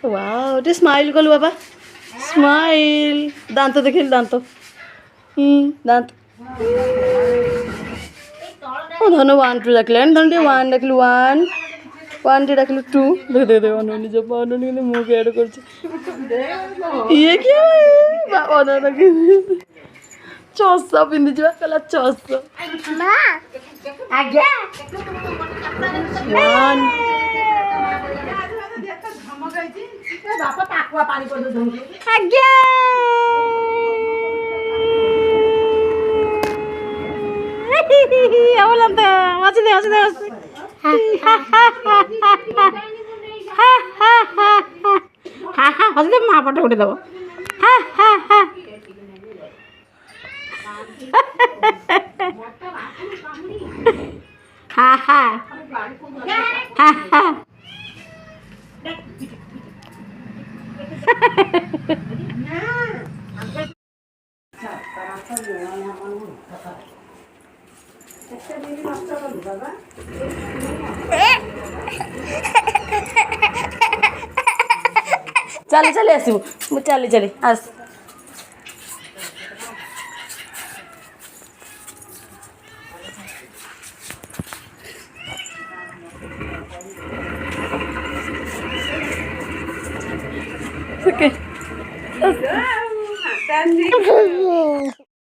wow टे smile कलु बाबा smile दांत देखिल दांत दांत ओ धन 1 2 डाकिले धन टे 1 डाकिलु 1 1 टे डाकिलु 2 देख देख देख अनुनी जब अनुनी के मुंह के ऐड करछ ये क्या बाबा ना के चौसा पिंदी जवा कला चौसा मां आगे 1 बापा टाकुआ पानी कर दो आगे आवलंत वाचदे वाचदे वाचदे मां पट उठे दबो चल चल आसबू चल चल आस